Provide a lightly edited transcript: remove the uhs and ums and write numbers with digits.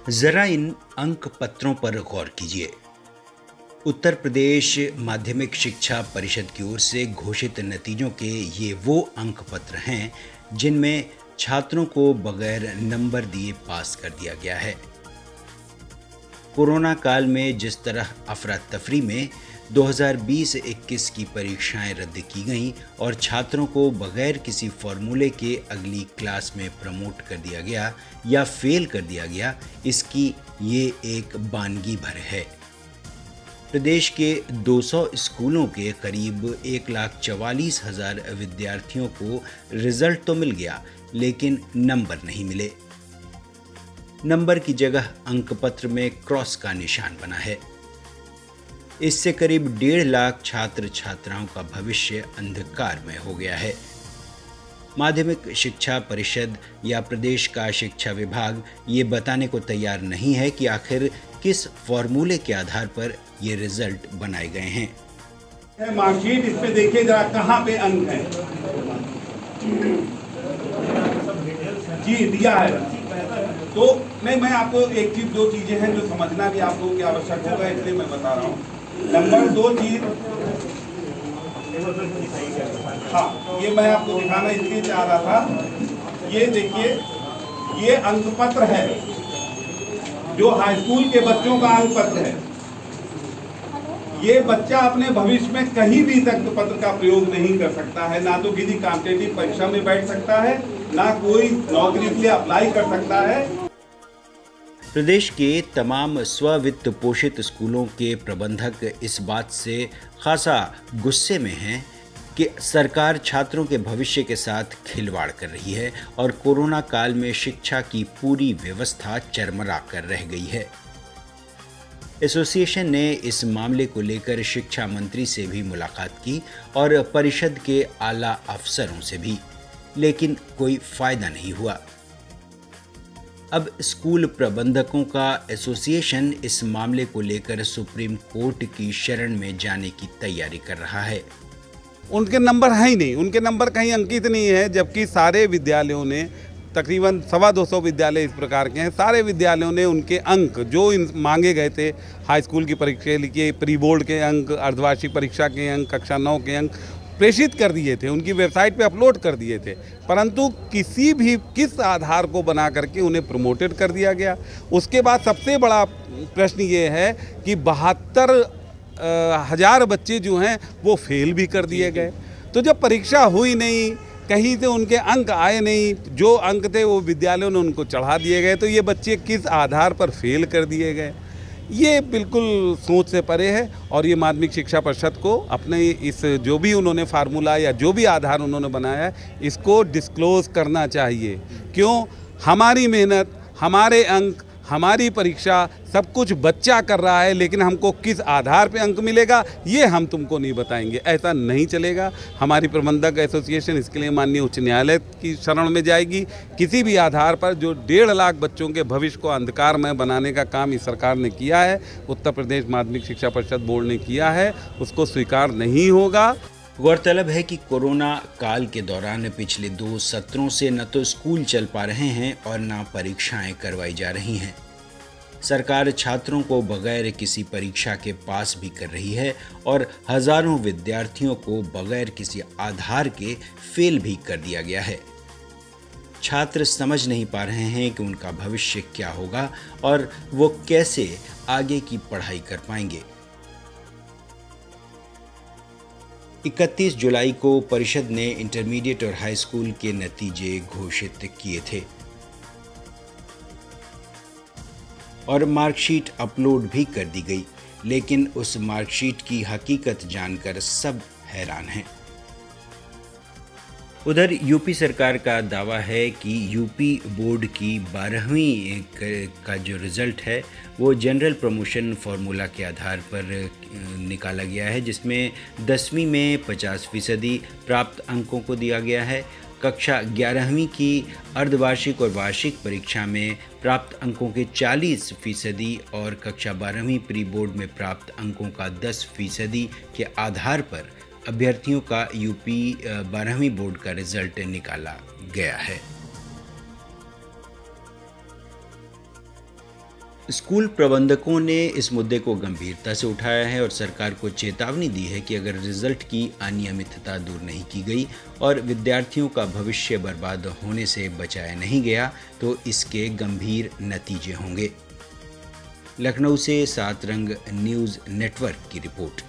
जरा इन अंक पत्रों पर गौर कीजिए। उत्तर प्रदेश माध्यमिक शिक्षा परिषद की ओर से घोषित नतीजों के ये वो अंक पत्र हैं जिनमें छात्रों को बगैर नंबर दिए पास कर दिया गया है। कोरोना काल में जिस तरह अफरा तफरी में 2020-21 की परीक्षाएं रद्द की गईं और छात्रों को बगैर किसी फॉर्मूले के अगली क्लास में प्रमोट कर दिया गया या फेल कर दिया गया, इसकी ये एक बानगी भर है। प्रदेश के 200 स्कूलों के करीब 1,44,000 विद्यार्थियों को रिजल्ट तो मिल गया, लेकिन नंबर नहीं मिले। नंबर की जगह अंकपत्र में क्रॉस का निशान बना है। इससे करीब 1.5 लाख छात्र छात्राओं का भविष्य अंधकारमय हो गया है। माध्यमिक शिक्षा परिषद या प्रदेश का शिक्षा विभाग ये बताने को तैयार नहीं है कि आखिर किस फॉर्मूले के आधार पर ये रिजल्ट बनाए गए हैं। मार्कशीट इस पे देखिए जरा कहाँ पे अंक है। जी दिया है। तो मैं आपको एक चीज, दो चीजें हैं जो समझना भी आप लोगों की आवश्यक होगा, इसलिए मैं बता रहा हूँ। नंबर 2 चीज, हाँ ये मैं आपको दिखाना इसलिए चाह रहा था। ये देखिए, ये अंक पत्र है जो हाई स्कूल के बच्चों का अंक पत्र है। ये बच्चा अपने भविष्य में कहीं भी इस अंक पत्र का प्रयोग नहीं कर सकता है, ना तो किसी कॉम्पिटिटिव परीक्षा में बैठ सकता है, ना कोई नौकरी के लिए अप्लाई कर सकता है। प्रदेश के तमाम स्ववित्त पोषित स्कूलों के प्रबंधक इस बात से खासा गुस्से में हैं कि सरकार छात्रों के भविष्य के साथ खिलवाड़ कर रही है और कोरोना काल में शिक्षा की पूरी व्यवस्था चरमरा कर रह गई है। एसोसिएशन ने इस मामले को लेकर शिक्षा मंत्री से भी मुलाकात की और परिषद के आला अफसरों से भी, लेकिन कोई फायदा नहीं हुआ। अब स्कूल प्रबंधकों का एसोसिएशन इस मामले को लेकर सुप्रीम कोर्ट की शरण में जाने की तैयारी कर रहा है। उनके नंबर हैं ही नहीं, उनके नंबर कहीं अंकित नहीं है, जबकि सारे विद्यालयों ने, तकरीबन 250 विद्यालय इस प्रकार के हैं, सारे विद्यालयों ने उनके अंक जो मांगे गए थे, हाई स्कूल की परीक्षा के प्री बोर्ड के अंक, अर्धवार्षिक परीक्षा के अंक, कक्षा 9 के अंक प्रेषित कर दिए थे, उनकी वेबसाइट पे अपलोड कर दिए थे, परंतु किस आधार को बना करके उन्हें प्रमोटेड कर दिया गया। उसके बाद सबसे बड़ा प्रश्न ये है कि 72,000 बच्चे जो हैं वो फेल भी कर दिए गए। तो जब परीक्षा हुई नहीं, कहीं से उनके अंक आए नहीं, जो अंक थे वो विद्यालयों ने उनको चढ़ा दिए गए, तो ये बच्चे किस आधार पर फेल कर दिए गए, ये बिल्कुल सोच से परे है। और ये माध्यमिक शिक्षा परिषद को अपने इस जो भी उन्होंने फार्मूला या जो भी आधार उन्होंने बनाया है, इसको डिस्क्लोज करना चाहिए। क्यों? हमारी मेहनत, हमारे अंक, हमारी परीक्षा, सब कुछ बच्चा कर रहा है, लेकिन हमको किस आधार पे अंक मिलेगा ये हम तुमको नहीं बताएंगे। ऐसा नहीं चलेगा। हमारी प्रबंधक एसोसिएशन इसके लिए माननीय उच्च न्यायालय की शरण में जाएगी। किसी भी आधार पर जो 1.5 लाख बच्चों के भविष्य को अंधकारमय बनाने का काम इस सरकार ने किया है, उत्तर प्रदेश माध्यमिक शिक्षा परिषद बोर्ड ने किया है, उसको स्वीकार नहीं होगा। गौरतलब है कि कोरोना काल के दौरान पिछले 2 सत्रों से न तो स्कूल चल पा रहे हैं और न परीक्षाएं करवाई जा रही हैं। सरकार छात्रों को बगैर किसी परीक्षा के पास भी कर रही है और हजारों विद्यार्थियों को बगैर किसी आधार के फेल भी कर दिया गया है। छात्र समझ नहीं पा रहे हैं कि उनका भविष्य क्या होगा और वो कैसे आगे की पढ़ाई कर पाएंगे। 31 जुलाई को परिषद ने इंटरमीडिएट और हाई स्कूल के नतीजे घोषित किए थे और मार्कशीट अपलोड भी कर दी गई, लेकिन उस मार्कशीट की हकीकत जानकर सब हैरान हैं। उधर यूपी सरकार का दावा है कि यूपी बोर्ड की 12वीं का जो रिज़ल्ट है वो जनरल प्रमोशन फार्मूला के आधार पर निकाला गया है, जिसमें 10वीं में 50% प्राप्त अंकों को दिया गया है। कक्षा 11वीं की अर्धवार्षिक और वार्षिक परीक्षा में प्राप्त अंकों के 40% और कक्षा 12वीं प्री बोर्ड में प्राप्त अंकों का 10% के आधार पर अभ्यर्थियों का यूपी 12वीं बोर्ड का रिजल्ट निकाला गया है। स्कूल प्रबंधकों ने इस मुद्दे को गंभीरता से उठाया है और सरकार को चेतावनी दी है कि अगर रिजल्ट की अनियमितता दूर नहीं की गई और विद्यार्थियों का भविष्य बर्बाद होने से बचाया नहीं गया तो इसके गंभीर नतीजे होंगे। लखनऊ से 7 रंग न्यूज़ नेटवर्क की रिपोर्ट।